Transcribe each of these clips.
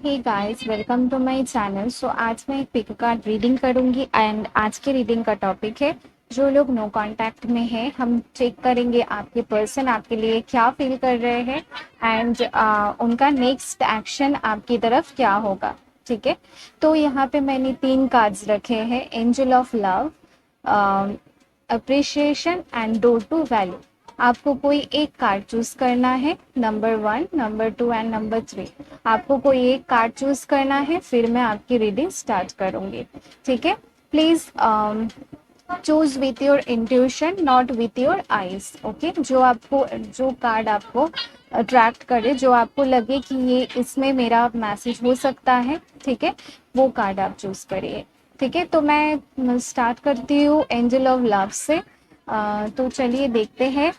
Hey guys, welcome to my channel. So आज मैं एक पिक कार्ड रीडिंग करूंगी एंड आज के रीडिंग का टॉपिक है जो लोग नो कांटेक्ट में हैं। हम चेक करेंगे आपके पर्सन आपके लिए क्या फील कर रहे हैं एंड उनका नेक्स्ट एक्शन आपकी तरफ क्या होगा। ठीक है, तो यहाँ पे मैंने 3 कार्ड्स रखे हैं, angel of love, appreciation and door to value. आपको कोई एक कार्ड चूज करना है, नंबर 1, नंबर 2 एंड नंबर 3। आपको कोई एक कार्ड चूज करना है, फिर मैं आपकी रीडिंग स्टार्ट करूंगी। ठीक है, please choose with your intuition, not with your eyes. Okay, जो कार्ड आपको अट्रैक्ट करे, जो आपको लगे कि ये इसमें मेरा मैसेज हो सकता है, ठीक है, वो कार्ड आप चूज करिए। ठीक है, तो मैं स्टार्ट करती हूँ एंजल ऑफ लव से। तो चलिए देखते हैं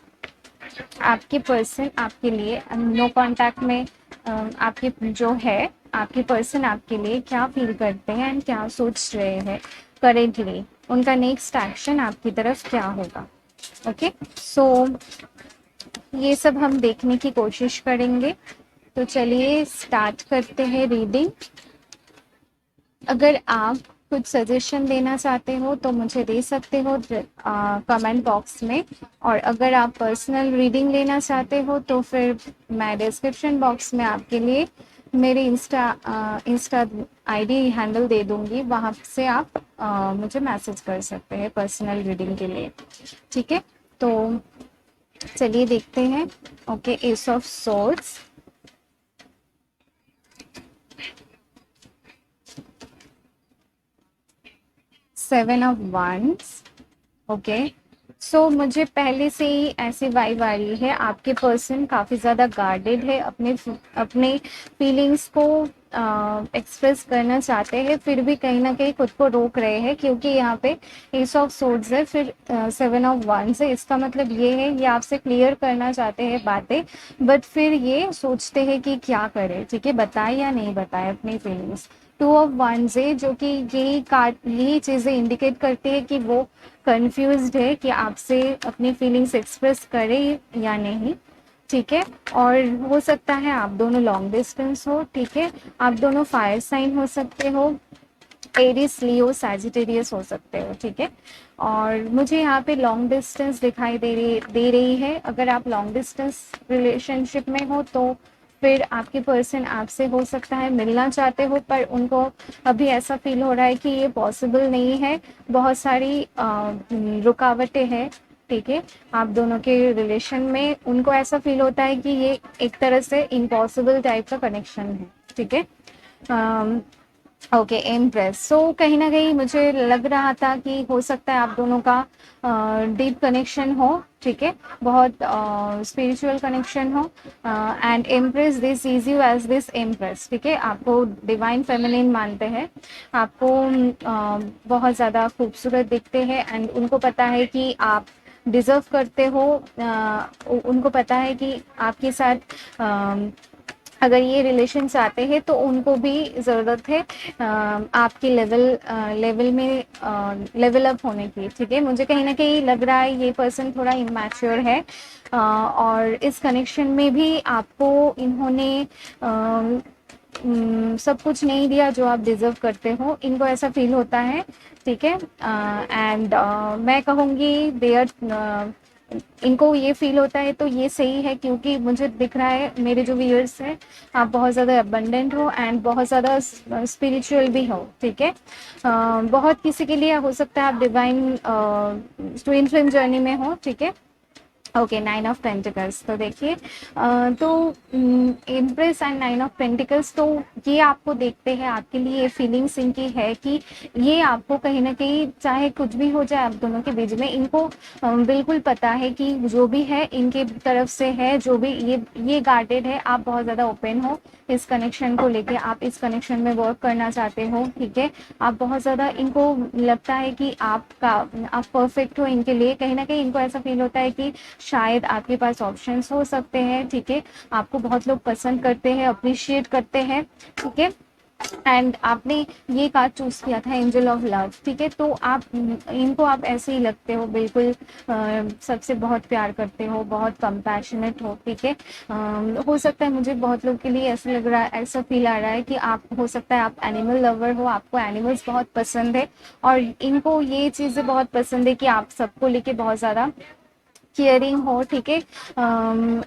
आपके पर्सन आपके लिए नो कांटेक्ट में आपके जो है आपके पर्सन आपके लिए क्या फील करते हैं एंड क्या सोच रहे हैं करेंटली, उनका नेक्स्ट एक्शन आपकी तरफ क्या होगा। ओके, सो ये सब हम देखने की कोशिश करेंगे। तो चलिए स्टार्ट करते हैं रीडिंग। अगर आप कुछ सजेशन देना चाहते हो तो मुझे दे सकते हो कमेंट बॉक्स में, और अगर आप पर्सनल रीडिंग लेना चाहते हो तो फिर मैं डिस्क्रिप्शन बॉक्स में आपके लिए मेरे इंस्टा आईडी हैंडल दे दूंगी, वहाँ से आप मुझे मैसेज कर सकते हैं पर्सनल रीडिंग के लिए। ठीक है, तो चलिए देखते हैं। Okay, ace of swords, 7 of wands. Okay, so मुझे पहले से ही ऐसी वाइब आ रही है, आपके पर्सन काफ़ी ज़्यादा गार्डेड है, अपने फीलिंग्स को एक्सप्रेस करना चाहते हैं, फिर भी कहीं ना कहीं खुद को रोक रहे हैं, क्योंकि यहाँ पे एस ऑफ सोर्ड्स है, फिर 7 ऑफ वंस है। इसका मतलब ये है ये आपसे क्लियर करना चाहते हैं बातें, बट फिर ये सोचते हैं कि क्या करें। ठीक है, बताए या नहीं बताए अपनी फीलिंग्स। 2 ऑफ वंस है, जो कि यही चीज़ें इंडिकेट करती है कि वो कंफ्यूज्ड है कि आपसे अपनी फीलिंग्स एक्सप्रेस करे या नहीं। ठीक है, और हो सकता है आप दोनों लॉन्ग डिस्टेंस हो। ठीक है, आप दोनों फायर साइन हो सकते हो, एरिस, लियो, सैजिटेरियस हो सकते हो। ठीक है, और मुझे यहाँ पे लॉन्ग डिस्टेंस दिखाई दे रही है। अगर आप लॉन्ग डिस्टेंस रिलेशनशिप में हो तो फिर आपके पर्सन आपसे हो सकता है मिलना चाहते हो, पर उनको अभी ऐसा फील हो रहा है कि ये पॉसिबल नहीं है, बहुत सारी रुकावटें हैं। ठीक है, आप दोनों के रिलेशन में उनको ऐसा फील होता है कि ये एक तरह से इम्पॉसिबल टाइप का कनेक्शन है। ठीक है, ओके, इम्प्रेस। सो कहीं ना कहीं मुझे लग रहा था कि हो सकता है आप दोनों का डीप कनेक्शन हो। ठीक है, बहुत स्पिरिचुअल कनेक्शन हो, and empress this sees you as this empress. ठीक है, आपको डिवाइन फेमिनिन मानते हैं, आपको बहुत ज़्यादा खूबसूरत दिखते हैं, एंड उनको पता है कि आप डिज़र्व करते हो। उनको पता है कि आपके साथ अगर ये रिलेशन चाहते हैं तो उनको भी ज़रूरत है आपके लेवल में लेवल अप होने की। ठीक है, मुझे कहीं ना कहीं लग रहा है ये पर्सन थोड़ा इमैच्योर है, और इस कनेक्शन में भी आपको इन्होंने सब कुछ नहीं दिया जो आप डिजर्व करते हो, इनको ऐसा फील होता है। ठीक है, एंड मैं कहूँगी देयर इनको ये फील होता है तो ये सही है, क्योंकि मुझे दिख रहा है मेरे जो व्यूअर्स हैं आप बहुत ज़्यादा अबंडेंट हो एंड बहुत ज़्यादा स्पिरिचुअल भी हो। ठीक है, बहुत किसी के लिए हो सकता है आप डिवाइन ट्विन फ्लेम जर्नी में हो। ठीक है, ओके, 9 ऑफ पेंटिकल्स। तो देखिए तो इम्प्रेस एंड 9 ऑफ पेंटिकल्स, तो ये आपको देखते हैं, आपके लिए ये फीलिंग्स इनकी है कि ये आपको कहीं ना कहीं चाहे कुछ भी हो जाए आप दोनों के बीच में, इनको बिल्कुल पता है कि जो भी है इनके तरफ से है, जो भी ये गार्डेड है। आप बहुत ज़्यादा ओपन हो इस कनेक्शन को लेके, आप इस कनेक्शन में वर्क करना चाहते हो। ठीक है, आप बहुत ज़्यादा, इनको लगता है कि आप परफेक्ट हो इनके लिए, कहीं ना कहीं इनको ऐसा फील होता है कि शायद आपके पास ऑप्शंस हो सकते हैं। ठीक है, आपको बहुत लोग पसंद करते हैं, अप्रिशिएट करते हैं। ठीक है, एंड आपने ये कार्ड चूज किया था एंजल ऑफ लव, ठीक है। तो आप इनको आप ऐसे ही लगते हो, बिल्कुल सबसे बहुत प्यार करते हो, बहुत कंपैशनेट हो, ठीक है। हो सकता है मुझे बहुत लोग के लिए ऐसा लग रहा है, ऐसा फील आ रहा है कि आप, हो सकता है आप एनिमल लवर हो, आपको एनिमल्स बहुत पसंद है और इनको ये चीज़ें बहुत पसंद है कि आप सबको लेके बहुत ज़्यादा केयरिंग हो, ठीक है।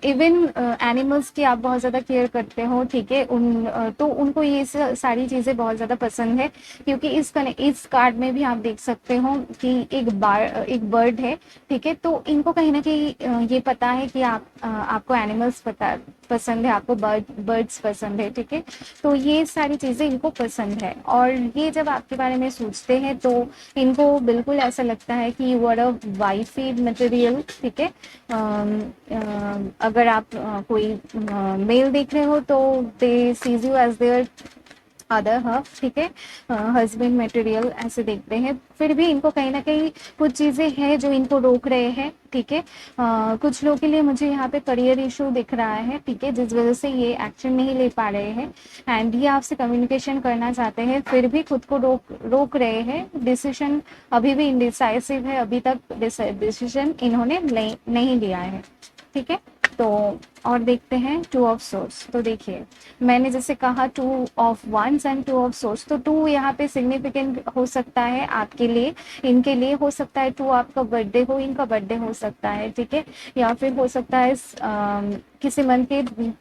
इवन एनिमल्स की आप बहुत ज़्यादा केयर करते हो, ठीक है। तो उनको ये सारी चीज़ें बहुत ज़्यादा पसंद है, क्योंकि इस कार्ड में भी आप देख सकते हो कि एक बर्ड है, ठीक है। तो इनको कहीं ना कहीं ये पता है कि आपको एनिमल्स पसंद है, आपको बर्ड्स पसंद है, ठीक है। तो ये सारी चीज़ें इनको पसंद है और ये जब आपके बारे में सोचते हैं तो इनको बिल्कुल ऐसा लगता है कि you are a wifey material, ठीक है। अगर आप कोई मेल देख रहे हो तो they sees you as their other half, ठीक है, हस्बैंड मटेरियल ऐसे देखते हैं। फिर भी इनको कहीं ना कहीं कुछ चीज़ें हैं जो इनको रोक रहे हैं, ठीक है। कुछ लोगों के लिए मुझे यहाँ पे करियर इशू दिख रहा है, ठीक है, जिस वजह से ये एक्शन नहीं ले पा रहे हैं एंड ये आपसे कम्युनिकेशन करना चाहते हैं, फिर भी खुद को रोक रहे हैं। डिसीजन अभी भी इनडिसाइसिव है, अभी तक डिसीजन इन्होंने नहीं लिया है, ठीक है। तो और देखते हैं टू ऑफ सोर्स। तो देखिए, मैंने जैसे कहा two of wands and two of swords, तो टू यहाँ पे सिग्निफिकेंट हो सकता है आपके लिए, इनके लिए हो सकता है टू आपका बर्थडे हो, इनका बर्थडे हो सकता है, ठीक है। या फिर हो सकता है किसी मंथ के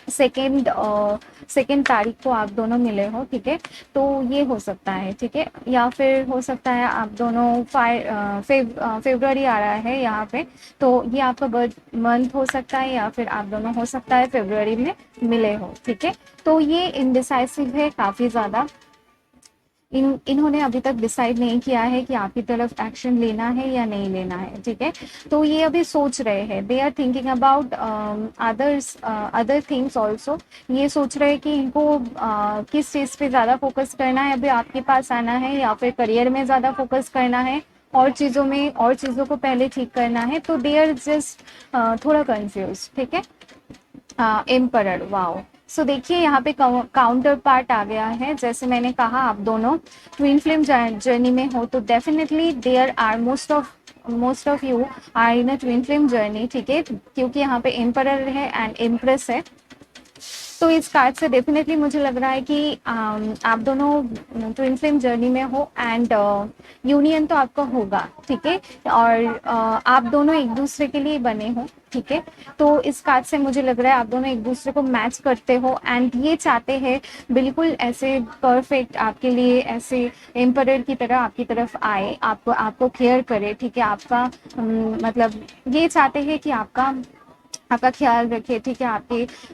सेकेंड तारीख को आप दोनों मिले हो, ठीक है। तो ये हो सकता है, ठीक है। या फिर हो सकता है आप दोनों फेब्रुअरी आ रहा है यहाँ पे, तो ये आपका बर्थ मंथ हो सकता है, या फिर आप दोनों हो सकता है फेब्रुअरी में मिले हो, ठीक है। तो ये इनडिसाइसिव है काफ़ी ज़्यादा। इन्होंने अभी तक डिसाइड नहीं किया है कि आपकी तरफ एक्शन लेना है या नहीं लेना है, ठीक है। तो ये अभी सोच रहे हैं, they are thinking about other things also. ये सोच रहे हैं कि इनको किस चीज़ पे ज़्यादा फोकस करना है, अभी आपके पास आना है या फिर करियर में ज़्यादा फोकस करना है, और चीज़ों को पहले ठीक करना है। तो दे आर जस्ट थोड़ा कंफ्यूज, ठीक है। Emperor, wow. सो देखिए यहाँ पे काउंटर पार्ट आ गया है। जैसे मैंने कहा, आप दोनों ट्विन फ्लेम जर्नी में हो, तो definitely there are most of you are in a twin flame journey, ठीक है, क्योंकि यहाँ पे एम्परर है एंड एम्प्रेस है। तो इस कार्ड से डेफिनेटली मुझे लग रहा है कि आप दोनों ट्विन फ्लेम जर्नी में हो एंड यूनियन तो आपका होगा, ठीक है। और आप दोनों एक दूसरे के लिए बने हो, ठीक है। तो इस कार्ड से मुझे लग रहा है आप दोनों एक दूसरे को मैच करते हो एंड ये चाहते हैं बिल्कुल ऐसे परफेक्ट आपके लिए, ऐसे एम्परर की तरह आपकी तरफ आए, आपको केयर करे, ठीक है। आपका मतलब ये चाहते हैं कि आपका ख्याल रखे, ठीक है।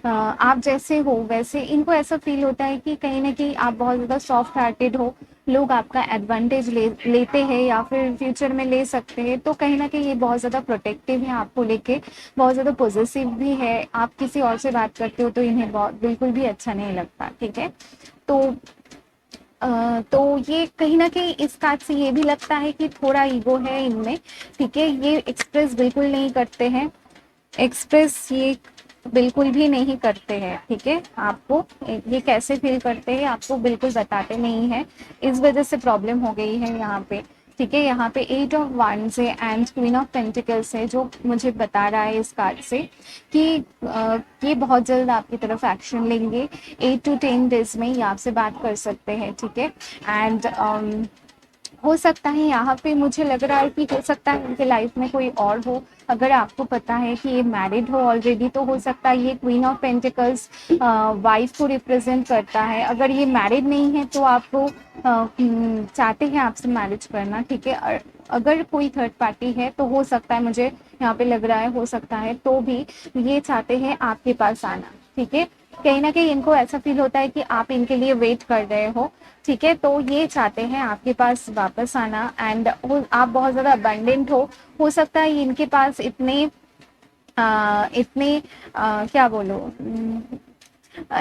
आप जैसे हो वैसे इनको ऐसा फील होता है कि कहीं ना कहीं आप बहुत ज़्यादा सॉफ्ट हार्टेड हो, लोग आपका एडवांटेज लेते हैं या फिर फ्यूचर में ले सकते हैं। तो कहीं ना कहीं ये बहुत ज़्यादा प्रोटेक्टिव है आपको लेके, बहुत ज़्यादा पॉजिटिव भी है। आप किसी और से बात करते हो तो इन्हें बिल्कुल भी अच्छा नहीं लगता, ठीक है। तो तो ये कहीं ना कहीं इस कार्ड से ये भी लगता है कि थोड़ा ईगो है इनमें, ठीक है। ये एक्सप्रेस बिल्कुल नहीं करते हैं, एक्सप्रेस ये बिल्कुल भी नहीं करते हैं, ठीक है। आपको ये कैसे फील करते हैं आपको बिल्कुल बताते नहीं है, इस वजह से प्रॉब्लम हो गई है यहाँ पे, ठीक है। यहाँ पे 8 ऑफ wands है एंड क्वीन ऑफ पेंटिकल्स है, जो मुझे बता रहा है इस कार्ड से कि ये बहुत जल्द आपकी तरफ एक्शन लेंगे। 8 to 10 डेज में ये आपसे बात कर सकते हैं, ठीक है। एंड हो सकता है यहाँ पे मुझे लग रहा है कि हो सकता है उनके लाइफ में कोई और हो। अगर आपको पता है कि ये मैरिड हो ऑलरेडी, तो हो सकता है ये क्वीन ऑफ पेंटिकल्स वाइफ को रिप्रेजेंट करता है। अगर ये मैरिड नहीं है तो आपको चाहते हैं आपसे मैरिज करना, ठीक है। अगर कोई थर्ड पार्टी है तो हो सकता है, मुझे यहाँ पे लग रहा है हो सकता है तो भी ये चाहते हैं आपके पास आना, ठीक है। कहीं ना कहीं इनको ऐसा फील होता है कि आप इनके लिए वेट कर रहे हो, ठीक है। तो ये चाहते हैं आपके पास वापस आना एंड आप बहुत ज़्यादा अबंडेंट हो सकता है इनके पास इतने क्या बोलो,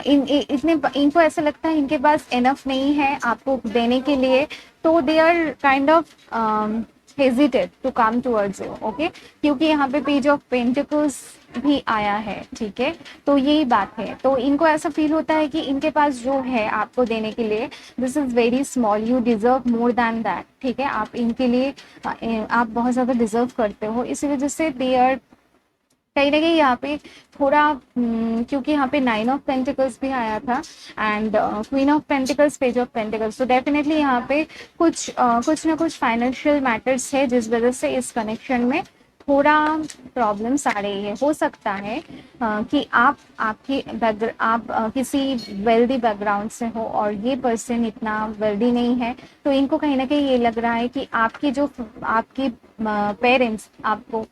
इनको ऐसा लगता है इनके पास इनफ नहीं है आपको देने के लिए। तो they are kind of hesitate to come towards you, okay, क्योंकि यहाँ पे पेज ऑफ पेंटिकल्स भी आया है, ठीक है। तो यही बात है, तो इनको ऐसा फील होता है कि इनके पास जो है आपको देने के लिए, this is very small, you deserve more than that, ठीक है। आप इनके लिए आप बहुत ज़्यादा डिजर्व करते हो, इसी वजह से दे आर कहीं ना कहीं यहाँ पे थोड़ा क्योंकि यहाँ पे 9 ऑफ पेंटिकल्स भी आया था and queen of pentacles, page of pentacles, तो डेफिनेटली यहाँ पे कुछ ना कुछ फाइनेंशियल मैटर्स है जिस वजह से इस कनेक्शन में थोड़ा प्रॉब्लम्स आ रही है। हो सकता है कि आप किसी वेल्दी बैकग्राउंड से हो और ये पर्सन इतना वेल्दी नहीं है, तो इनको कहीं ना कहीं ये लग रहा है कि आपके पेरेंट्स आपको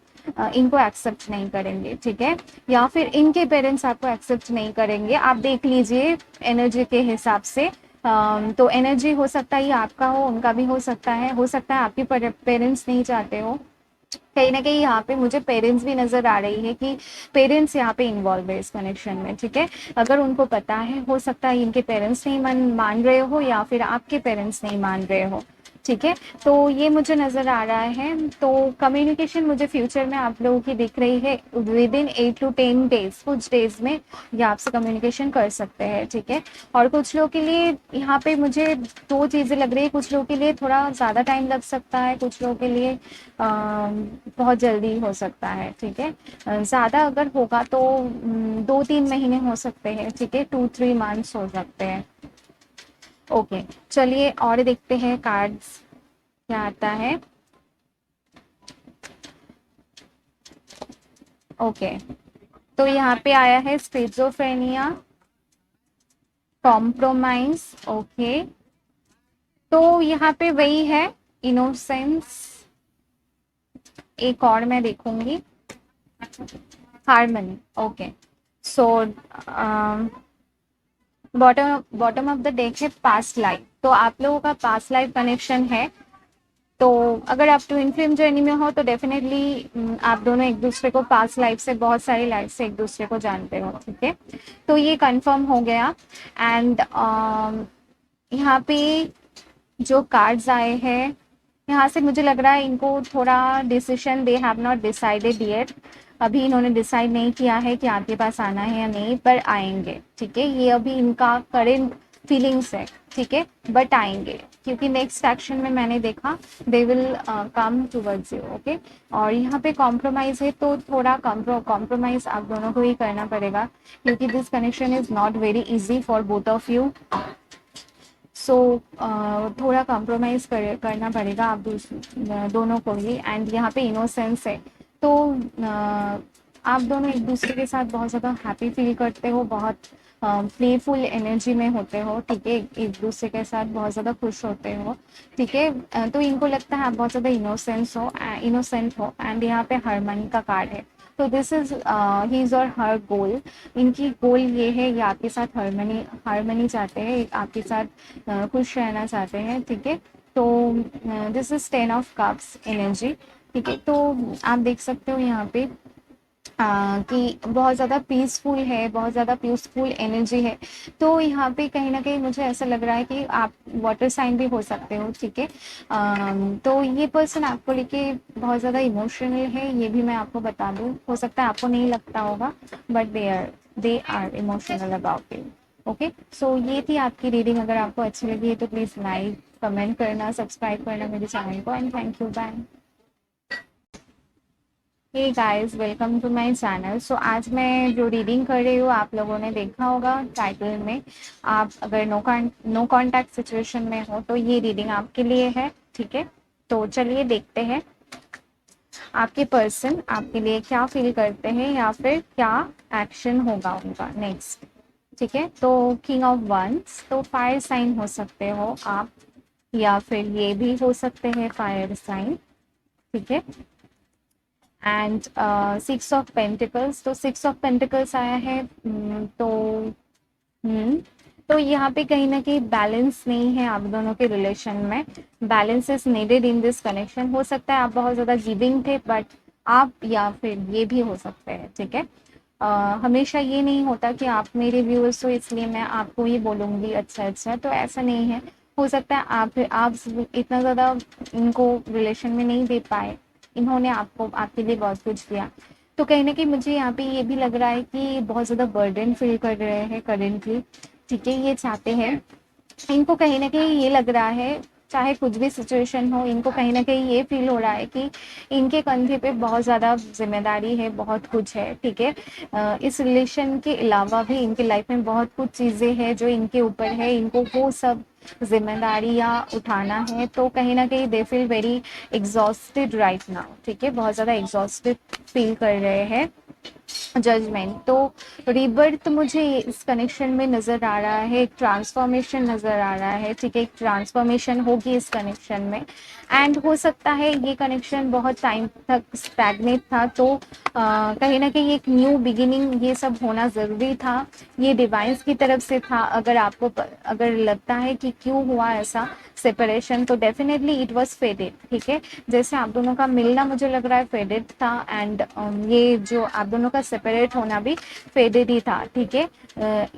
इनको एक्सेप्ट नहीं करेंगे, ठीक है, या फिर इनके पेरेंट्स आपको एक्सेप्ट नहीं करेंगे। आप देख लीजिए एनर्जी के हिसाब से, तो एनर्जी हो सकता है ये आपका हो, उनका भी हो सकता है आपके पेरेंट्स नहीं चाहते हो। कहीं ना कहीं यहाँ पे मुझे पेरेंट्स भी नजर आ रही है कि पेरेंट्स यहाँ पे इन्वॉल्व है इस कनेक्शन में, ठीक है। अगर उनको पता है, हो सकता है इनके पेरेंट्स नहीं मान रहे हो या फिर आपके पेरेंट्स नहीं मान रहे हो, ठीक है। तो ये मुझे नजर आ रहा है। तो कम्युनिकेशन मुझे फ्यूचर में आप लोगों की दिख रही है, विद इन 8 to 10 डेज, कुछ डेज में ये आपसे कम्युनिकेशन कर सकते हैं, ठीक है। और कुछ लोगों के लिए यहाँ पे मुझे दो चीजें लग रही है, कुछ लोगों के लिए थोड़ा ज्यादा टाइम लग सकता है, कुछ लोगों के लिए बहुत जल्दी हो सकता है, ठीक है। ज्यादा अगर होगा तो 2-3 महीने हो सकते हैं, ठीक है, 2-3 months हो सकते हैं। ओके, चलिए और देखते हैं कार्ड्स क्या आता है। ओके, तो यहाँ पे आया है स्किज़ोफ्रेनिया, कॉम्प्रोमाइज, ओके। तो यहाँ पे वही है, इनोसेंस, एक और मैं देखूंगी, harmony, okay. So bottom of the deck है पास्ट लाइफ, तो आप लोगों का पास्ट लाइफ कनेक्शन है। तो अगर आप ट्विन फ्लेम जर्नी में हो तो डेफिनेटली आप दोनों एक दूसरे को पास्ट लाइफ से, बहुत सारी लाइफ से एक दूसरे को जानते हो, ठीक है। तो ये कंफर्म हो गया। एंड यहाँ पे जो कार्ड्स आए हैं, यहाँ से मुझे लग रहा है इनको थोड़ा decision, they have not decided yet, अभी इन्होंने डिसाइड नहीं किया है कि आपके पास आना है या नहीं, पर आएंगे, ठीक है। ये अभी इनका करेंट फीलिंग्स है, ठीक है, बट आएंगे, क्योंकि नेक्स्ट एक्शन में मैंने देखा they will come towards you, okay. और यहाँ पे कॉम्प्रोमाइज है, तो थोड़ा कॉम्प्रोमाइज आप दोनों को ही करना पड़ेगा, क्योंकि this connection is not very easy for both of you. So थोड़ा कॉम्प्रोमाइज करना पड़ेगा आप दोनों को ही। एंड यहाँ पे इनोसेंस है, तो आप दोनों एक दूसरे के साथ बहुत ज़्यादा हैप्पी फील करते हो, बहुत प्लेफुल एनर्जी में होते हो, ठीक है, एक दूसरे के साथ बहुत ज़्यादा खुश होते हो, ठीक है। तो इनको लगता है आप बहुत ज़्यादा इनोसेंट हो। एंड यहाँ पे हार्मनी का कार्ड है, तो दिस इज हीज और हर गोल, इनकी गोल ये है, ये आपके साथ हार्मनी चाहते हैं, आपके साथ खुश रहना चाहते हैं, ठीक है। तो this is 10 of Cups energy, ठीक है। तो आप देख सकते हो यहाँ पे कि बहुत ज़्यादा पीसफुल है, बहुत ज़्यादा पीसफुल एनर्जी है। तो यहाँ पे कहीं ना कहीं मुझे ऐसा लग रहा है कि आप वाटर साइन भी हो सकते हो, ठीक है। तो ये पर्सन आपको लेके बहुत ज़्यादा इमोशनल है, ये भी मैं आपको बता दूँ, हो सकता है आपको नहीं लगता होगा, but they are emotional about you, okay. So ये थी आपकी रीडिंग। अगर आपको अच्छी लगी है तो प्लीज़ लाइक, कमेंट करना, सब्सक्राइब करना मेरे चैनल को, and thank you, bye. Hey guys, welcome to my channel. So आज मैं जो रीडिंग कर रही हूँ, आप लोगों ने देखा होगा टाइटल में, आप अगर नो कांटेक्ट सिचुएशन में हो तो ये रीडिंग आपके लिए है, ठीक है। तो चलिए देखते हैं आपके पर्सन आपके लिए क्या फील करते हैं या फिर क्या एक्शन होगा उनका नेक्स्ट, ठीक है। तो किंग ऑफ वंस, तो फायर साइन हो सकते हो आप, या फिर ये भी हो सकते हैं फायर साइन, ठीक है। एंड 6 of Pentacles, तो 6 of Pentacles आया है। हम्म, तो यहाँ पे कहीं ना कहीं बैलेंस नहीं है आप दोनों के रिलेशन में, balance is needed in this connection. हो सकता है आप बहुत ज़्यादा गिविंग थे, बट आप, या फिर ये भी हो सकते हैं, ठीक है। हमेशा ये नहीं होता कि आप मेरे व्यूअर्स हो इसलिए मैं आपको ये बोलूँगी अच्छा अच्छा, तो ऐसा नहीं है। हो सकता है आप इतना ज़्यादा इनको रिलेशन में नहीं दे पाए, इन्होंने आपको आपके लिए बहुत कुछ किया। तो कहीं न कहीं मुझे यहाँ पे ये भी लग रहा है कि बहुत ज़्यादा बर्डन फ़ील कर रहे हैं करेंटली, ठीक है? ये चाहते हैं, इनको कहीं न कहीं ये लग रहा है, चाहे कुछ भी सिचुएशन हो, इनको कहीं न कहीं ये फ़ील हो रहा है कि इनके कंधे पे बहुत ज़्यादा ज़िम्मेदारी है, बहुत कुछ है, ठीक है? इस रिलेशन के अलावा भी इनकी लाइफ़ में बहुत कुछ चीज़ें हैं जो इनके ऊपर है, इनको वो सब ज़िम्मेदारियाँ उठाना है, तो कहीं न कहीं they feel very exhausted right now, ठीक है? बहुत ज़्यादा एग्ज़ॉस्टेड फ़ील कर रहे हैं। जजमेंट तो रीबर्थ मुझे इस कनेक्शन में नज़र आ रहा है, एक ट्रांसफॉर्मेशन नज़र आ रहा है, ठीक है? एक ट्रांसफॉर्मेशन होगी इस कनेक्शन में एंड हो सकता है ये कनेक्शन बहुत टाइम तक स्टैग्नेट था, तो कहीं ना कहीं एक न्यू बिगिनिंग ये सब होना ज़रूरी था, ये डिवाइन्स की तरफ से था। अगर आपको अगर लगता है कि क्यों हुआ ऐसा सेपरेशन, तो डेफिनेटली इट वाज फेडेड, ठीक है? जैसे आप दोनों का मिलना मुझे लग रहा है फेडेड था एंड ये जो आप दोनों का सेपरेट होना भी फेडेड ही था, ठीक है?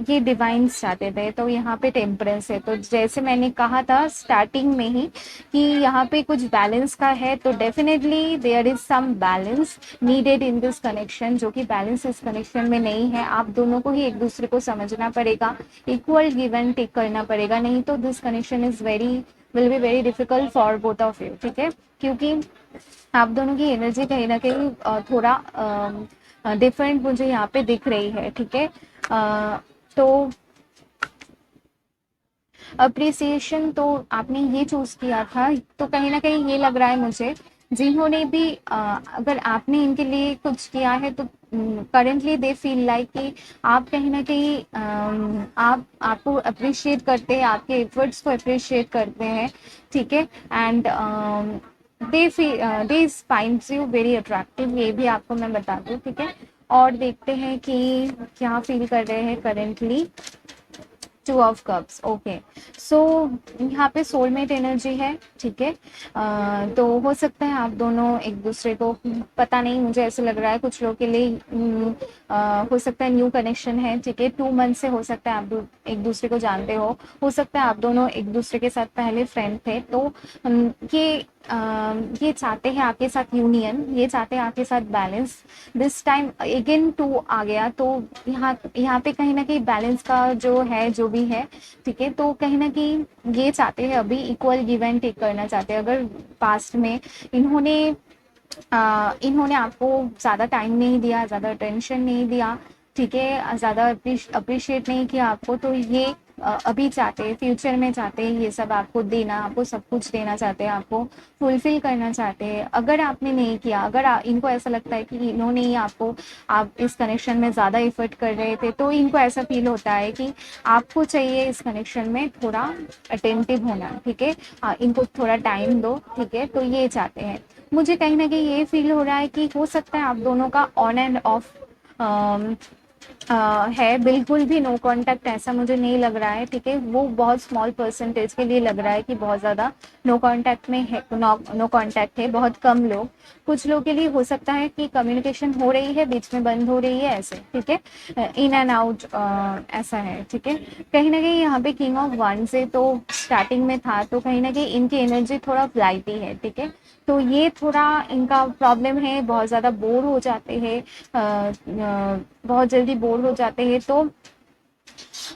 ये डिवाइन्स चाहते थे, तो यहाँ पे टेम्परेंस है। तो जैसे मैंने कहा था स्टार्टिंग में ही कि यहाँ पे कुछ बैलेंस का है, तो definitely there is some balance needed in this connection, जो कि बैलेंस इस कनेक्शन में नहीं है। आप दोनों को ही एक दूसरे को समझना पड़ेगा, इक्वल गिव एंड टेक करना पड़ेगा, नहीं तो this connection is very will be very difficult for both of you, ठीक है? क्योंकि आप दोनों की एनर्जी कहीं ना कहीं थोड़ा डिफरेंट मुझे यहाँ पे दिख रही है, ठीक है? तो अप्रिसिएशन तो आपने ये चूज किया था, तो कहीं ना कहीं ये लग रहा है मुझे, जिन्होंने भी अगर आपने इनके लिए कुछ किया है, तो करेंटली दे फील लाइक कि आप कहीं ना कहीं आप आपको अप्रिशिएट करते हैं, आपके एफर्ट्स को अप्रिशिएट करते हैं, ठीक है? And they finds you very attractive, ये भी आपको मैं बता दूं, ठीक है? और देखते हैं कि क्या फील कर रहे हैं currently. Two of cups, okay. So यहाँ पे सोलमेट एनर्जी है, ठीक है? तो हो सकता है आप दोनों एक दूसरे को, पता नहीं, मुझे ऐसे लग रहा है कुछ लोगों के लिए हो सकता है न्यू कनेक्शन है, ठीक है? 2 मंथ से हो सकता है आप एक दूसरे को जानते हो सकता है आप दोनों एक दूसरे के साथ पहले फ्रेंड थे, तो ये चाहते हैं आपके साथ यूनियन, ये चाहते हैं आपके साथ बैलेंस। दिस टाइम अगेन 2 आ गया, तो यहाँ पे कहीं ना कहीं बैलेंस का जो है, जो भी है, ठीक है? तो कहीं ना कहीं ये चाहते हैं अभी इक्वल गिव एंड टेक करना चाहते हैं। अगर पास्ट में इन्होंने इन्होंने आपको ज़्यादा टाइम नहीं दिया, ज़्यादा अटेंशन नहीं दिया, ठीक है? ज़्यादा अप्रिशिएट नहीं किया आपको, तो ये अभी चाहते हैं, फ्यूचर में चाहते हैं ये सब आपको देना, आपको सब कुछ देना चाहते हैं, आपको फुलफिल करना चाहते हैं। अगर आपने नहीं किया, अगर इनको ऐसा लगता है कि इन्होंने ही आपको, आप इस कनेक्शन में ज़्यादा एफर्ट कर रहे थे, तो इनको ऐसा फील होता है कि आपको चाहिए इस कनेक्शन में थोड़ा अटेंटिव होना, ठीक है? इनको थोड़ा टाइम दो, ठीक है? तो ये चाहते हैं। मुझे कहीं ना कहीं ये फील हो रहा है कि हो सकता है आप दोनों का ऑन एंड ऑफ है, बिल्कुल भी नो कांटेक्ट ऐसा मुझे नहीं लग रहा है, ठीक है? वो बहुत स्मॉल परसेंटेज के लिए लग रहा है कि बहुत ज़्यादा नो कांटेक्ट में है, नो कांटेक्ट है, बहुत कम लोग। कुछ लोगों के लिए हो सकता है कि कम्युनिकेशन हो रही है, बीच में बंद हो रही है, ऐसे, ठीक है? इन एंड आउट ऐसा है, ठीक है? कहीं ना कहीं यहाँ पे किंग ऑफ वन से तो स्टार्टिंग में था, तो कहीं ना कहीं इनकी एनर्जी थोड़ा फ्लाइटी है, ठीक है? तो ये थोड़ा इनका प्रॉब्लम है, बहुत ज़्यादा बोर हो जाते हैं, बहुत जल्दी बोर हो जाते हैं,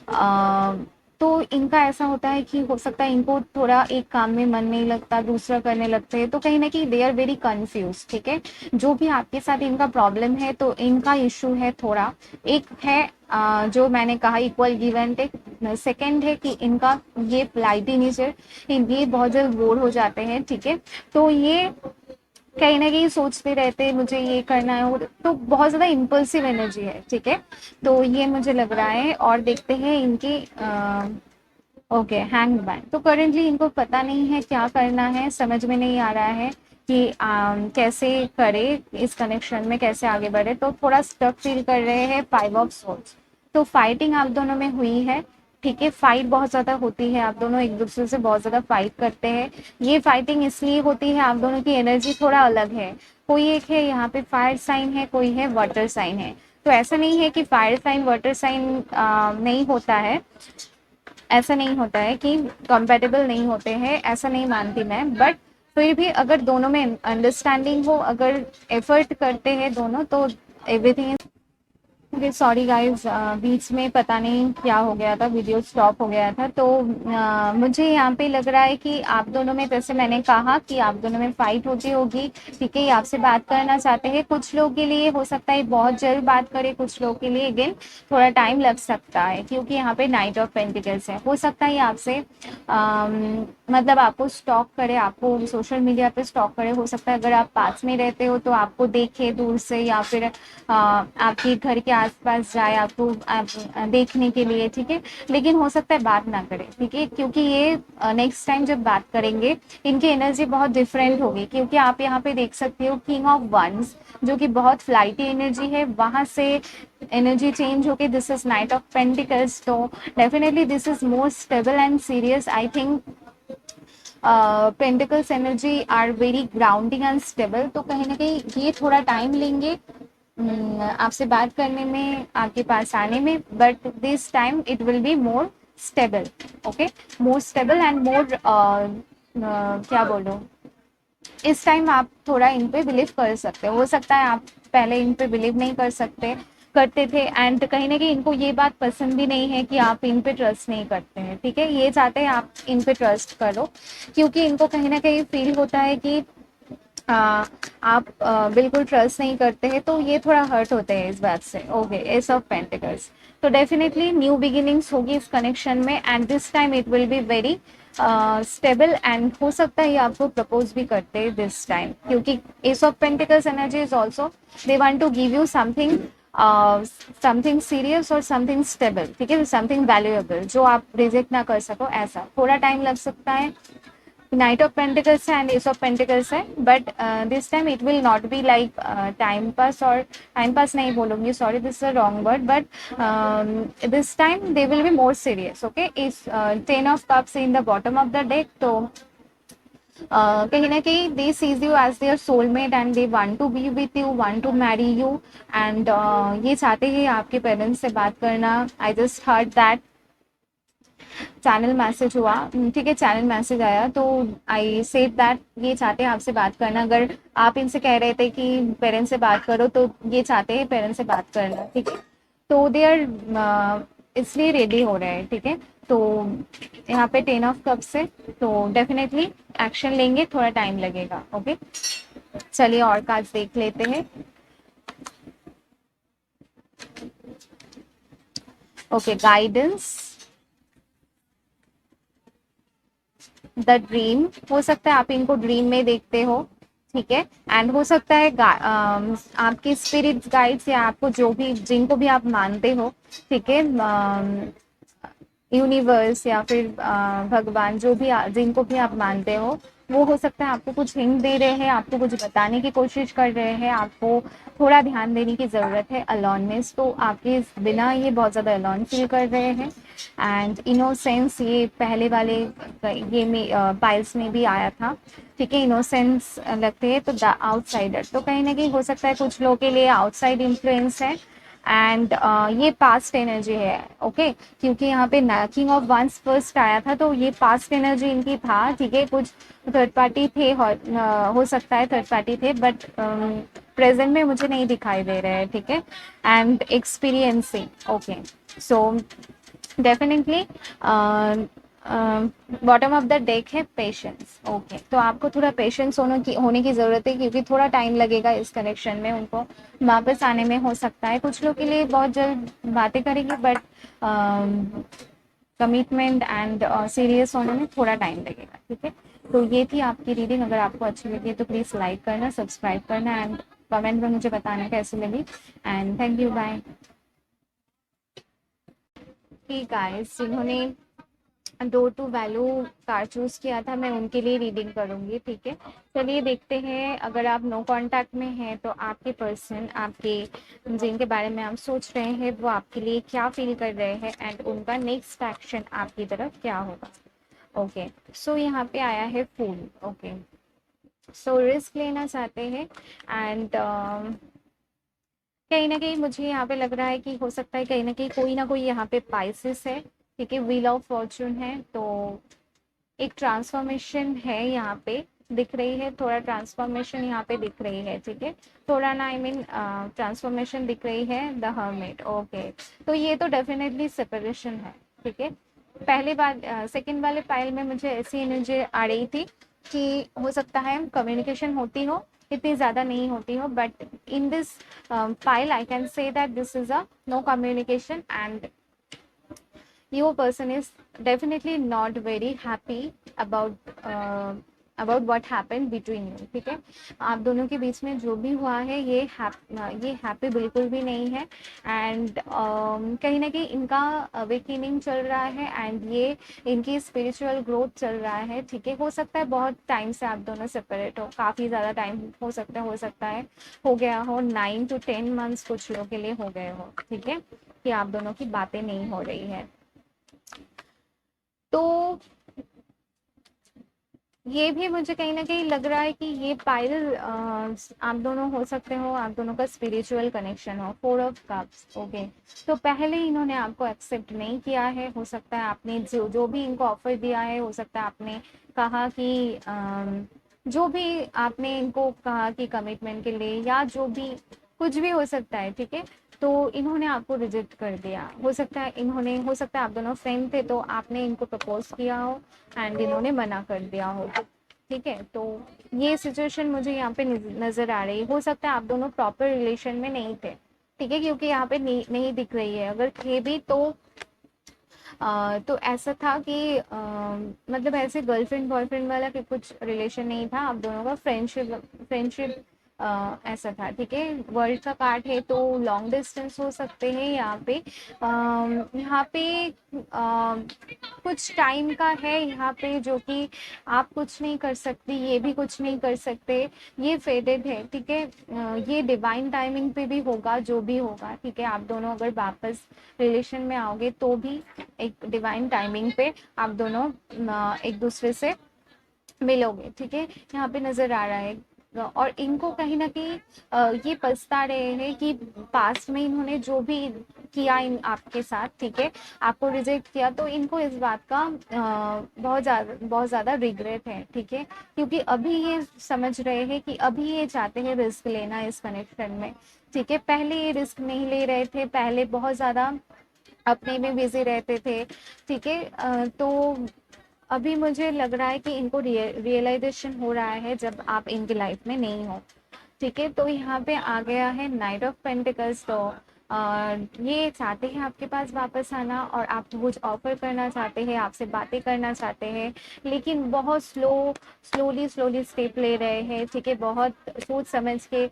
अ, तो इनका ऐसा होता है कि हो सकता है इनको थोड़ा एक काम में मन नहीं लगता, दूसरा करने लगते हैं, तो कहीं ना कहीं दे आर वेरी कंफ्यूज, ठीक है? जो भी आपके साथ इनका प्रॉब्लम है, तो इनका इशू है थोड़ा, एक है जो मैंने कहा equal give and take, second है कि इनका ये फ्लाइटी नेचर, ये बहुत जल्द बोर हो जाते हैं, ठीक है? तो ये कहीं ना कहीं सोचते रहते हैं मुझे ये करना है, तो बहुत ज्यादा इम्पल्सिव एनर्जी है, ठीक है? तो ये मुझे लग रहा है। और देखते हैं इनकी ओके, हैंग मैन, तो करेंटली इनको पता नहीं है क्या करना है, समझ में नहीं आ रहा है कि कैसे करे, इस कनेक्शन में कैसे आगे बढ़े, तो थोड़ा स्टक फील कर रहे हैं। 5 ऑफ सोर्ड्स, तो फाइटिंग आप दोनों में हुई है, ठीक है? फाइट बहुत ज्यादा होती है, आप दोनों एक दूसरे से बहुत ज्यादा फाइट करते हैं। ये फाइटिंग इसलिए होती है, आप दोनों की एनर्जी थोड़ा अलग है। कोई एक है यहाँ पे फायर साइन है, कोई है वाटर साइन है, तो ऐसा नहीं है कि फायर साइन वाटर साइन नहीं होता है, ऐसा नहीं होता है कि कंपेटेबल नहीं होते हैं, ऐसा नहीं मानती मैं, बट फिर भी अगर दोनों में अंडरस्टैंडिंग हो, अगर एफर्ट करते हैं दोनों, तो एवरीथिंग। सॉरी गाइज, बीच में पता नहीं क्या हो गया था, वीडियो स्टॉप हो गया था। तो मुझे यहाँ पे लग रहा है कि आप दोनों में, जैसे मैंने कहा कि आप दोनों में फाइट होती होगी, ठीक है। ये आपसे बात करना चाहते हैं, कुछ लोग के लिए हो सकता है बहुत जल्द बात करे, कुछ लोग के लिए अगेन थोड़ा टाइम लग सकता है, क्योंकि यहाँ पे नाइट ऑफ पेंटिकल्स है। हो सकता है आपसे मतलब आपको स्टॉक करे, आपको सोशल मीडिया पे स्टॉक करे। हो सकता है अगर आप पास में रहते हो तो आपको देखे दूर से, या फिर आपके घर के आसपास जाए आपको देखने के लिए, ठीक है। लेकिन हो सकता है बात ना करे, ठीक है, क्योंकि ये नेक्स्ट टाइम जब बात करेंगे इनकी एनर्जी बहुत डिफरेंट होगी। क्योंकि आप यहाँ पे देख सकते हो किंग ऑफ वंस, जो कि बहुत फ्लाइटी एनर्जी है, वहां से एनर्जी चेंज होके this is knight of pentacles. तो definitely this is more stable and serious. I think pentacles energy are very grounding and stable. तो कहीं ना कहीं ये थोड़ा टाइम लेंगे आपसे बात करने में, आपके पास आने में, but this time it will be more stable. Okay, more stable and more क्या बोलो, इस टाइम आप थोड़ा इन पे बिलीव कर सकते हो सकता है आप पहले इन पे बिलीव नहीं कर सकते करते थे, एंड कहीं ना कहीं इनको ये बात पसंद भी नहीं है कि आप इन पे ट्रस्ट नहीं करते हैं, ठीक है। ये चाहते हैं आप इन पे ट्रस्ट करो, क्योंकि इनको कहीं ना कहीं फील होता है कि आप बिल्कुल ट्रस्ट नहीं करते हैं, तो ये थोड़ा हर्ट होते हैं इस बात से। Okay, ace of pentacles. तो डेफिनेटली न्यू बिगिनिंग्स होगी इस कनेक्शन में, and this time it will be very stable, and हो सकता है ये आपको प्रपोज भी करते हैं दिस टाइम, क्योंकि ace of pentacles energy is also they want to give you something, something serious और समथिंग स्टेबल, ठीक है, समथिंग वैल्यूएबल जो आप रिजेक्ट ना कर सको। ऐसा थोड़ा टाइम लग सकता है। नाइट ऑफ पेंटिकल्स है एंड एस ऑफ पेंटिकल्स है, but this time it will not be like time pass, और टाइम पास नहीं बोलूंगी, sorry this is a wrong word, but this time they will be more serious. Okay, इस 10 of cups in the bottom of the deck. तो कहीं ना कहीं they sees you as their soulmate and they want to be with you, want to marry you, and ये चाहते हैं आपके parents से बात करना। I just heard that channel message हुआ, ठीक है, चैनल मैसेज आया, तो आई सेड दैट ये चाहते हैं आपसे बात करना। अगर आप इनसे कह रहे थे कि पेरेंट्स से बात करो, तो ये चाहते हैं पेरेंट्स से बात करना, ठीक है। तो दे आर इसलिए रेडी हो रहे हैं, ठीक है। तो यहाँ पे 10 ऑफ कप से, तो डेफिनेटली एक्शन लेंगे, थोड़ा टाइम लगेगा। ओके, चलिए और कार्ड्स देख लेते हैं। Okay, guidance, the dream. हो सकता है आप इनको ड्रीम में देखते हो, ठीक है, एंड हो सकता है आपके स्पिरिट गाइड्स, या आपको जो भी, जिनको भी आप मानते हो, ठीक है, यूनिवर्स या फिर भगवान, जो भी जिनको भी आप मानते हो, वो हो सकता है आपको कुछ हिंट दे रहे हैं, आपको कुछ बताने की कोशिश कर रहे हैं। आपको थोड़ा ध्यान देने की ज़रूरत है। अलोननेस, तो आपके बिना ये बहुत ज़्यादा अलोन फील कर रहे हैं। एंड इनोसेंस, ये पहले वाले ये में पाइल्स में भी आया था, ठीक है। इनोसेंस लगते हैं, तो द आउटसाइडर, तो कहीं ना कहीं हो सकता है कुछ लोगों के लिए आउटसाइड इन्फ्लुएंस है, एंड ये पास्ट एनर्जी है। ओके, क्योंकि यहाँ पे किंग ऑफ वंस फर्स्ट आया था, तो ये पास्ट एनर्जी इनकी था, ठीक है। कुछ थर्ड पार्टी थे, हो सकता है थर्ड पार्टी थे, बट प्रेजेंट में मुझे नहीं दिखाई दे रहे हैं, ठीक है। And experiencing, okay, so definitely bottom of the deck है पेशेंस। ओके, तो आपको थोड़ा पेशेंस होने की जरूरत है, क्योंकि थोड़ा टाइम लगेगा इस कनेक्शन में उनको वापस आने में। हो सकता है कुछ लोग के लिए बहुत जल्द बातें करेंगे, बट कमिटमेंट एंड सीरियस होने में थोड़ा टाइम लगेगा, ठीक है। तो ये थी आपकी रीडिंग। अगर आपको अच्छी लगी तो प्लीज़ लाइक करना, सब्सक्राइब करना, एंड कमेंट में मुझे बताना कैसी लगी। And thank you, bye. ठीक गाइस, जिन्होंने 2 वैल्यू कार्ड चूज किया था, मैं उनके लिए रीडिंग करूंगी, ठीक है। चलिए देखते हैं। अगर आप नो कांटेक्ट में हैं, तो आपके पर्सन, आपके जिनके बारे में आप सोच रहे हैं, वो आपके लिए क्या फील कर रहे हैं, एंड उनका नेक्स्ट एक्शन आपकी तरफ क्या होगा। ओके, सो यहाँ पे आया है फूल। ओके, सो रिस्क लेना चाहते हैं, एंड कहीं ना कहीं मुझे यहाँ पे लग रहा है कि हो सकता है कहीं ना कोई यहाँ पे पाइसेस है, ठीक है, व्हील ऑफ फॉर्चून है, तो एक ट्रांसफॉर्मेशन है यहाँ पे दिख रही है, थोड़ा ट्रांसफॉर्मेशन यहाँ पे दिख रही है। ठीक है, थोड़ा ना आई मीन ट्रांसफॉर्मेशन दिख रही है, द हर्मिट। ओके, तो ये तो डेफिनेटली सेपरेशन है। ठीक है, पहले बार सेकंड वाले पाइल में मुझे ऐसी एनर्जी आ रही थी कि हो सकता है कम्युनिकेशन होती हो, इतनी ज़्यादा नहीं होती हो, but in this pile I can say that this is a no communication and your person is definitely not very happy about what happened between you। ठीक है, आप दोनों के बीच में जो भी हुआ है ये हैप्पी बिल्कुल भी नहीं है। एंड कहीं ना कहीं इनका अवेकनिंग चल रहा है एंड ये इनकी स्पिरिचुअल ग्रोथ चल रहा है। ठीक है, हो सकता है बहुत टाइम से आप दोनों सेपरेट हो, काफ़ी ज़्यादा टाइम हो सकता है हो गया हो, 9 to 10 months कुछ लोगों के लिए हो गए हो। ठीक है, कि आप दोनों की बातें नहीं हो रही है। तो ये भी मुझे कहीं ना कहीं लग रहा है कि ये पायल आप दोनों हो सकते हो, आप दोनों का स्पिरिचुअल कनेक्शन हो। 4 of Cups। ओके, तो पहले इन्होंने आपको एक्सेप्ट नहीं किया है, हो सकता है आपने जो भी इनको ऑफर दिया है, हो सकता है आपने कहा कि जो भी आपने इनको कहा कि कमिटमेंट के लिए या जो भी कुछ भी हो सकता है। ठीक है, तो इन्होंने आपको रिजेक्ट कर दिया, हो सकता है आप दोनों फ्रेंड थे तो आपने इनको प्रपोज किया हो एंड इन्होंने मना कर दिया हो। ठीक है, तो ये सिचुएशन मुझे यहाँ पे नजर आ रही है। हो सकता है आप दोनों प्रॉपर रिलेशन में नहीं थे। ठीक है, क्योंकि यहाँ पे नहीं दिख रही है, अगर थे भी तो ऐसा था कि मतलब ऐसे गर्लफ्रेंड बॉयफ्रेंड वाला कि कुछ रिलेशन नहीं था, आप दोनों का फ्रेंडशिप ऐसा था। ठीक है, वर्ल्ड का कार्ड है तो लॉन्ग डिस्टेंस हो सकते हैं यहाँ पे। यहाँ पे कुछ टाइम का है यहाँ पे, जो कि आप कुछ नहीं कर सकती, ये भी कुछ नहीं कर सकते, ये फेडेड है। ठीक है, ये डिवाइन टाइमिंग पे भी होगा जो भी होगा। ठीक है, आप दोनों अगर वापस रिलेशन में आओगे तो भी एक डिवाइन टाइमिंग पे आप दोनों एक दूसरे से मिलोगे। ठीक है, यहाँ पे नजर आ रहा है। और इनको कहीं ना कहीं ये पछता रहे हैं कि पास्ट में इन्होंने जो भी किया इन आपके साथ, ठीक है, आपको रिजेक्ट किया, तो इनको इस बात का बहुत ज़्यादा रिग्रेट है। ठीक है, क्योंकि अभी ये समझ रहे हैं कि अभी ये चाहते हैं रिस्क लेना इस कनेक्शन में। ठीक है, पहले ये रिस्क नहीं ले रहे थे, पहले बहुत ज़्यादा अपने में बिजी रहते थे। ठीक है, तो अभी मुझे लग रहा है कि इनको रियलाइजेशन हो रहा है जब आप इनकी लाइफ में नहीं हो। ठीक है, तो यहाँ पे आ गया है नाइट ऑफ पेंटिकल्स। तो ये चाहते हैं आपके पास वापस आना और आपको कुछ ऑफर करना चाहते हैं, आपसे बातें करना चाहते हैं, लेकिन बहुत स्लोली स्टेप ले रहे हैं। ठीक है, बहुत सोच समझ के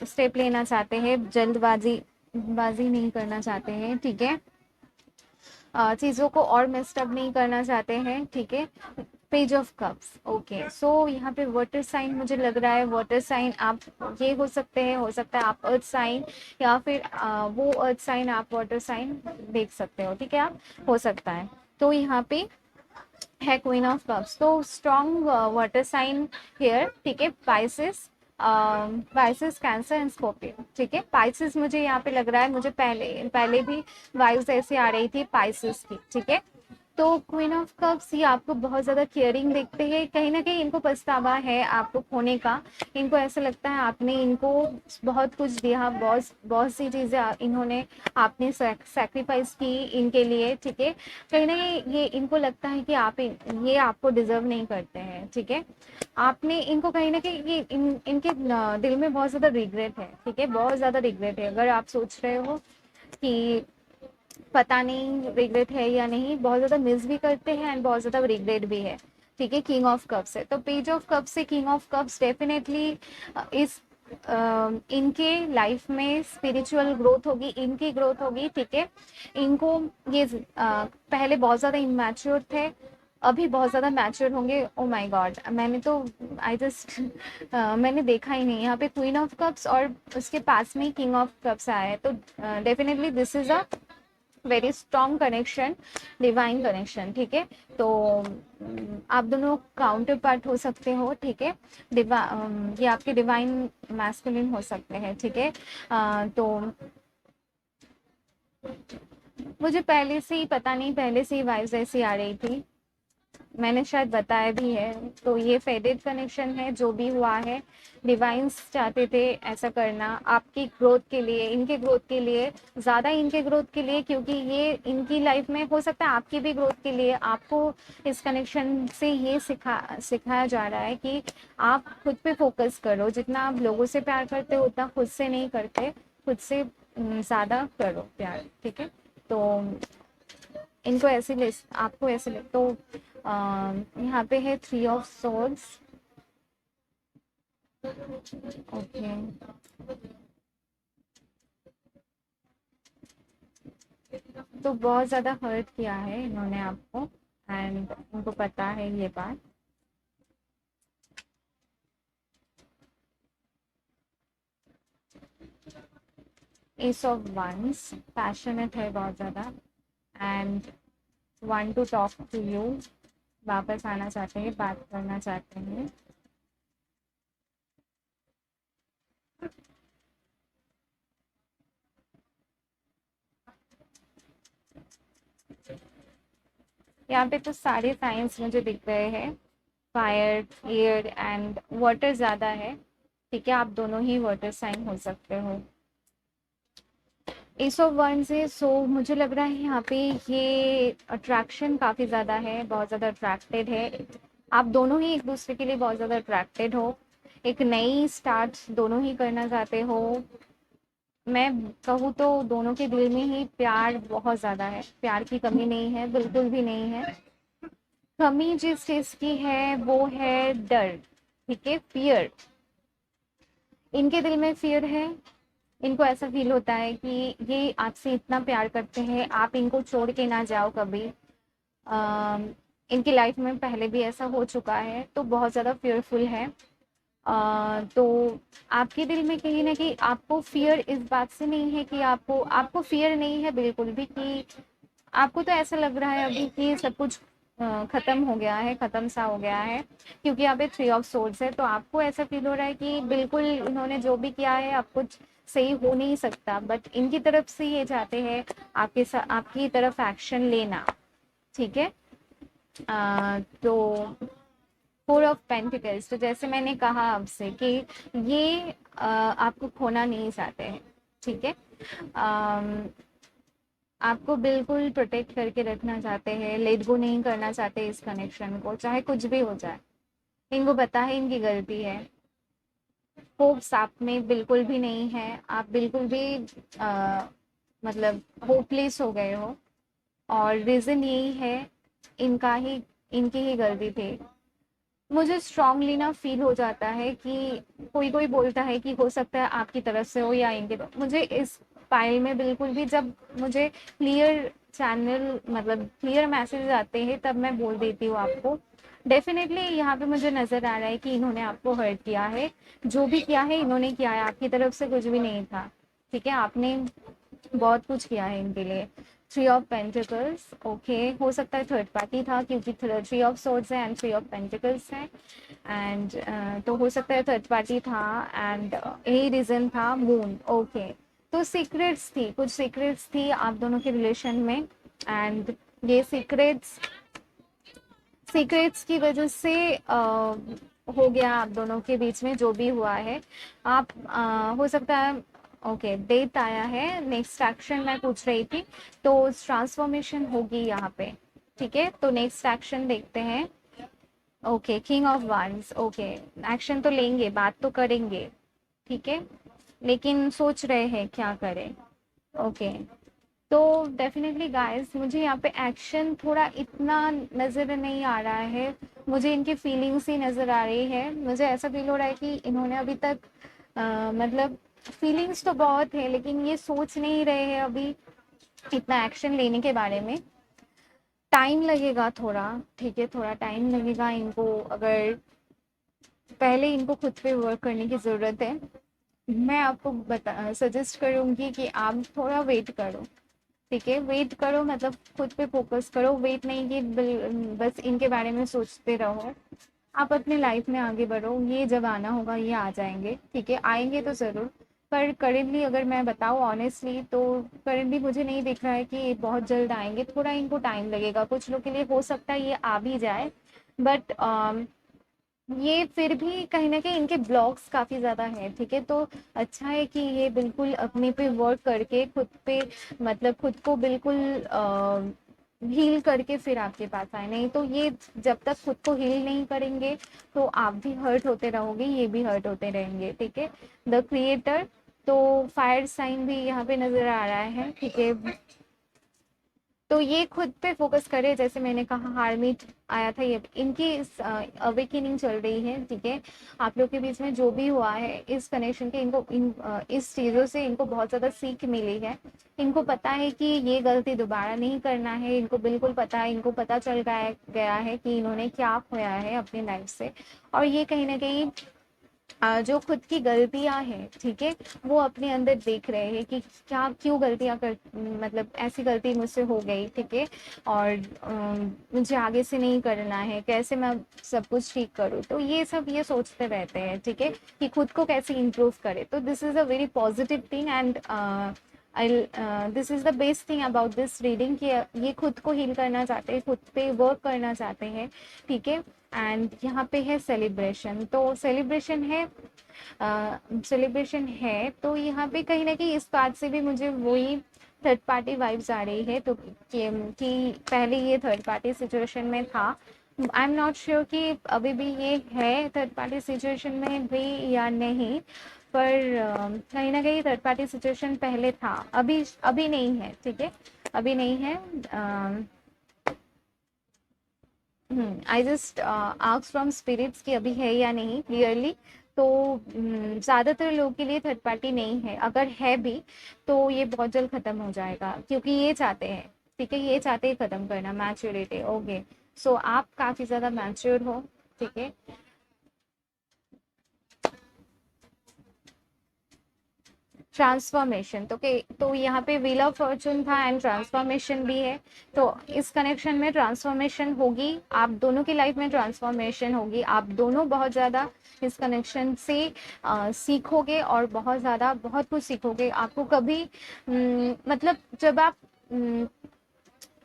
स्टेप लेना चाहते हैं, जल्दबाजी नहीं करना चाहते हैं। ठीक है, चीज़ों को और मिस्टअप नहीं करना चाहते हैं। ठीक है, page of cups. Okay, so यहाँ पे वाटर साइन मुझे लग रहा है, वाटर साइन आप ये हो सकता है आप अर्थ साइन या फिर वो अर्थ साइन आप वाटर साइन देख सकते हो। ठीक है, आप हो सकता है। तो यहाँ पे है क्वीन ऑफ कप्स, तो स्ट्रॉन्ग वाटर साइन हेयर। ठीक है, पाइसेस कैंसर एंड स्कॉर्पियो। ठीक है, पाइसेस मुझे यहाँ पे लग रहा है, मुझे पहले पहले भी वाइब्स ऐसी आ रही थी पाइसेस की। ठीक है, तो क्वीन ऑफ कप्स ये आपको बहुत ज़्यादा केयरिंग देखते हैं, कहीं ना कहीं इनको पछतावा है आपको खोने का। इनको ऐसा लगता है आपने इनको बहुत कुछ दिया, बहुत बहुत सी चीज़ें इन्होंने आपने सेक्रीफाइस की इनके लिए। ठीक है, कहीं ना कहीं ये इनको लगता है कि ये आपको डिजर्व नहीं करते हैं। ठीक है, आपने इनको कहीं ना कहीं इनके दिल में बहुत ज़्यादा रिग्रेट है। ठीक है, बहुत ज़्यादा रिग्रेट है। अगर आप सोच रहे हो कि पता नहीं रिग्रेट है या नहीं, बहुत ज़्यादा मिस भी करते हैं एंड बहुत ज़्यादा रिग्रेट भी है। ठीक है, किंग ऑफ कप्स है, तो पेज ऑफ कप्स से किंग ऑफ कप्स डेफिनेटली इस इनके लाइफ में स्पिरिचुअल ग्रोथ होगी, इनकी ग्रोथ होगी। ठीक है, इनको ये पहले बहुत ज़्यादा इमैच्योर थे, अभी बहुत ज़्यादा मैच्योर होंगे। ओ माय गॉड, मैंने तो आई जस्ट मैंने देखा ही नहीं, यहाँ पे क्वीन ऑफ कप्स और उसके पास में किंग ऑफ कप्स आया है, तो definitely this is a very strong connection, divine connection. ठीक है, तो आप दोनों काउंटर पार्ट हो सकते हो। ठीक है, ये आपके डिवाइन मैस्कुलिन हो सकते हैं। ठीक है, तो मुझे पहले से ही पता नहीं, पहले से ही वाइब्स ऐसी आ रही थी, मैंने शायद बताया भी है। तो ये फेडेड कनेक्शन है, जो भी हुआ है डिवाइन्स चाहते थे ऐसा करना आपकी ग्रोथ के लिए, इनके ग्रोथ के लिए, ज़्यादा इनके ग्रोथ के लिए, क्योंकि ये इनकी लाइफ में हो सकता है आपकी भी ग्रोथ के लिए। आपको इस कनेक्शन से ये सिखाया जा रहा है कि आप खुद पे फोकस करो, जितना आप लोगों से प्यार करते हो उतना खुद से नहीं करते, खुद से ज़्यादा करो प्यार, ठीक है। तो इनको ऐसे ले, आपको ऐसे ले, तो यहाँ पे है 3 ऑफ सोर्ड्स। ओके, तो बहुत ज़्यादा हर्ट किया है इन्होंने आपको, एंड उनको पता है ये बात। एस ऑफ वंस, पैशनेट है बहुत ज़्यादा, and want to talk to you, वापस आना चाहते हैं, बात करना चाहते हैं। यहाँ पे तो सारे साइंस मुझे दिख रहे हैं, फायर, एयर एंड वाटर ज़्यादा है, ठीक है। आप दोनों ही वाटर साइन हो सकते हो। एस ऑफ वन से, सो मुझे लग रहा है यहाँ पे ये अट्रैक्शन काफ़ी ज़्यादा है, बहुत ज़्यादा अट्रैक्टेड है। आप दोनों ही एक दूसरे के लिए बहुत ज़्यादा अट्रैक्टेड हो, एक नई स्टार्ट दोनों ही करना चाहते हो। मैं कहूँ तो दोनों के दिल में ही प्यार बहुत ज़्यादा है, प्यार की कमी नहीं है, बिल्कुल भी नहीं है। कमी जिस चीज़ की है वो है डर, ठीक है, फियर। इनके दिल में फियर है, इनको ऐसा फील होता है कि ये आपसे इतना प्यार करते हैं, आप इनको छोड़ के ना जाओ कभी। इनकी लाइफ में पहले भी ऐसा हो चुका है, तो बहुत ज़्यादा फियरफुल है। तो आपके दिल में कहीं ना कहीं आपको फियर इस बात से नहीं है कि आपको आपको फियर नहीं है बिल्कुल भी, कि आपको तो ऐसा लग रहा है अभी कि सब कुछ खत्म हो गया है, खत्म सा हो गया है, क्योंकि यहाँ पे 3 ऑफ सोर्ड्स है। तो आपको ऐसा फील हो रहा है कि बिल्कुल इन्होंने जो भी किया है अब कुछ सही हो नहीं सकता, बट इनकी तरफ से ये चाहते हैं आपके साथ, आपकी तरफ एक्शन लेना, ठीक है। तो 4 ऑफ पेंटिकल्स, तो जैसे मैंने कहा आपसे कि ये आपको खोना नहीं चाहते हैं, ठीक है। आपको बिल्कुल प्रोटेक्ट करके रखना चाहते हैं, लेट गो नहीं करना चाहते इस कनेक्शन को, चाहे कुछ भी हो जाए। इनको पता है इनकी गलती है, होप्स आप में बिल्कुल भी नहीं है, आप बिल्कुल भी मतलब होपलेस हो गए हो, और रीज़न यही है, इनका ही, इनकी ही गलती थी। मुझे स्ट्रांगली ना फील हो जाता है कि कोई कोई बोलता है कि हो सकता है आपकी तरफ से हो या इनके तरफ। मुझे इस फाइल में बिल्कुल भी, जब मुझे क्लियर चैनल मतलब क्लियर मैसेज आते हैं तब मैं बोल देती हूँ आपको। डेफिनेटली यहाँ पे मुझे नज़र आ रहा है कि इन्होंने आपको हर्ट किया है, जो भी किया है इन्होंने किया है, आपकी तरफ से कुछ भी नहीं था, ठीक है। आपने बहुत कुछ किया है इनके लिए। 3 ऑफ पेंटिकल्स, ओके, हो सकता है थर्ड पार्टी था, क्योंकि 3 ऑफ सोर्ड्स है एंड 3 ऑफ पेंटिकल्स है, एंड तो हो सकता है थर्ड पार्टी था, एंड यही रीज़न था मून, ओके। तो सीक्रेट्स थी, कुछ सीक्रेट्स थी आप दोनों के रिलेशन में, एंड ये सीक्रेट्स सीक्रेट्स की वजह से हो गया आप दोनों के बीच में जो भी हुआ है। आप हो सकता है, ओके, डेट आया है, नेक्स्ट एक्शन मैं पूछ रही थी, तो ट्रांसफॉर्मेशन होगी यहाँ पे, ठीक है। तो नेक्स्ट एक्शन देखते हैं। Okay, king of wands, okay, action तो लेंगे, बात तो करेंगे, ठीक है, लेकिन सोच रहे हैं क्या करें, ओके। तो डेफिनेटली गाइस, मुझे यहाँ पे एक्शन थोड़ा इतना नज़र नहीं आ रहा है, मुझे इनकी फीलिंग्स ही नज़र आ रही है। मुझे ऐसा फील हो रहा है कि इन्होंने अभी तक मतलब फीलिंग्स तो बहुत है, लेकिन ये सोच नहीं रहे हैं अभी इतना एक्शन लेने के बारे में। टाइम लगेगा थोड़ा, ठीक है, थोड़ा टाइम लगेगा इनको, अगर पहले इनको खुद पे वर्क करने की ज़रूरत है। मैं आपको बता सजेस्ट करूँगी कि आप थोड़ा वेट करो, ठीक है, वेट करो, मतलब खुद पे फोकस करो, वेट नहीं कि बस इनके बारे में सोचते रहो। आप अपने लाइफ में आगे बढ़ो, ये जब आना होगा ये आ जाएंगे, ठीक है, आएंगे तो ज़रूर, पर करेंटली अगर मैं बताऊँ ऑनेस्टली, तो करेंटली मुझे नहीं दिख रहा है कि ये बहुत जल्द आएँगे, थोड़ा इनको टाइम लगेगा। कुछ लोग के लिए हो सकता है ये आ भी जाए, बट ये फिर भी कहीं न कहीं इनके ब्लॉक्स काफ़ी ज़्यादा हैं, ठीक है? तो अच्छा है कि ये बिल्कुल अपने पे वर्क करके खुद पे, मतलब खुद को बिल्कुल हील करके फिर आपके पास आए। नहीं तो ये जब तक खुद को हील नहीं करेंगे, तो आप भी हर्ट होते रहोगे, ये भी हर्ट होते रहेंगे, ठीक है? द क्रिएटर, तो फायर साइन भी यहाँ पे नज़र आ रहा है, ठीक है? तो ये खुद पे फोकस करे, जैसे मैंने कहा हार्मिट आया था, ये इनकी अवेकनिंग चल रही है, ठीक है? आप लोग के बीच में जो भी हुआ है इस कनेक्शन के, इनको इस चीज़ों से इनको बहुत ज़्यादा सीख मिली है। इनको पता है कि ये गलती दोबारा नहीं करना है, इनको बिल्कुल पता है, इनको पता चल गया है कि इन्होंने क्या खोया है अपनी लाइफ से। और ये कहीं ना कहीं जो खुद की गलतियां हैं, ठीक है, वो अपने अंदर देख रहे हैं कि क्या क्यों गलतियां कर, मतलब ऐसी गलती मुझसे हो गई, ठीक है? और मुझे आगे से नहीं करना है, कैसे मैं सब कुछ ठीक करूँ, तो ये सब ये सोचते रहते हैं, ठीक है, कि खुद को कैसे इम्प्रूव करे। तो this is a very positive thing, and this is the best thing about this reading, कि ये खुद को हील करना चाहते हैं, खुद पे वर्क करना चाहते हैं, ठीक है? एंड यहाँ पे है सेलिब्रेशन, तो सेलिब्रेशन है, सेलिब्रेशन है, तो यहाँ पे कहीं ना कहीं इस बात से भी मुझे वही थर्ड पार्टी वाइब्स आ रही है, तो कि पहले ये थर्ड पार्टी सिचुएशन में था। आई एम नॉट श्योर कि अभी भी ये है थर्ड पार्टी सिचुएशन में भी या नहीं, पर कहीं ना कहीं थर्ड पार्टी सिचुएशन पहले था, अभी अभी नहीं है, ठीक है? अभी नहीं है। I just ask from spirits कि अभी है या नहीं क्लियरली। तो ज़्यादातर लोगों के लिए थर्ड पार्टी नहीं है, अगर है भी तो ये बहुत जल्द ख़त्म हो जाएगा, क्योंकि ये चाहते हैं, ठीक है, ये चाहते हैं ख़त्म करना, मैच्योरिटी। ओके, सो आप काफ़ी ज़्यादा मैच्योर हो, ठीक है? ट्रांसफॉर्मेशन, तो यहाँ पे व्हील ऑफ फॉर्चून था एंड ट्रांसफॉर्मेशन भी है। तो इस कनेक्शन में ट्रांसफॉर्मेशन होगी, आप दोनों की लाइफ में ट्रांसफॉर्मेशन होगी, आप दोनों बहुत ज़्यादा इस कनेक्शन से सीखोगे, और बहुत ज़्यादा बहुत कुछ सीखोगे। आपको कभी मतलब जब आप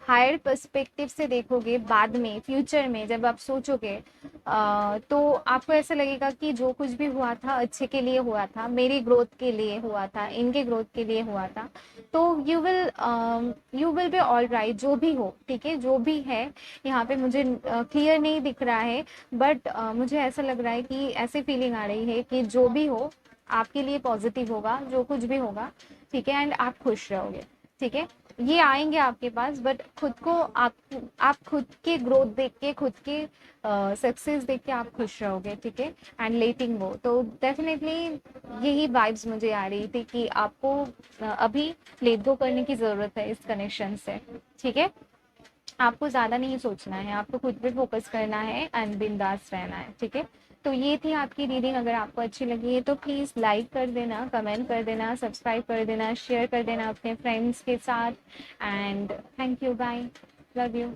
हायर पर्सपेक्टिव से देखोगे, बाद में फ्यूचर में जब आप सोचोगे, तो आपको ऐसा लगेगा कि जो कुछ भी हुआ था अच्छे के लिए हुआ था, मेरी ग्रोथ के लिए हुआ था, इनके ग्रोथ के लिए हुआ था। तो you will be all right, जो भी हो, ठीक है, जो भी है। यहाँ पे मुझे क्लियर नहीं दिख रहा है, बट मुझे ऐसा लग रहा है कि ऐसी फीलिंग आ रही है कि जो भी हो आपके लिए पॉजिटिव होगा, जो कुछ भी होगा, ठीक है, एंड आप खुश रहोगे, ठीक है? ये आएंगे आपके पास, बट खुद को आप खुद के ग्रोथ देख के, खुद के सक्सेस देख के आप खुश रहोगे, ठीक है? एंड लेटिंग गो, तो डेफिनेटली यही वाइब्स मुझे आ रही थी कि आपको अभी लेट गो करने की ज़रूरत है इस कनेक्शन से, ठीक है? आपको ज़्यादा नहीं सोचना है, आपको खुद पे फोकस करना है एंड बिंदास रहना है, ठीक है? तो ये थी आपकी रीडिंग। अगर आपको अच्छी लगी है तो प्लीज़ लाइक कर देना, कमेंट कर देना, सब्सक्राइब कर देना, शेयर कर देना अपने फ्रेंड्स के साथ, and thank you, bye, love you.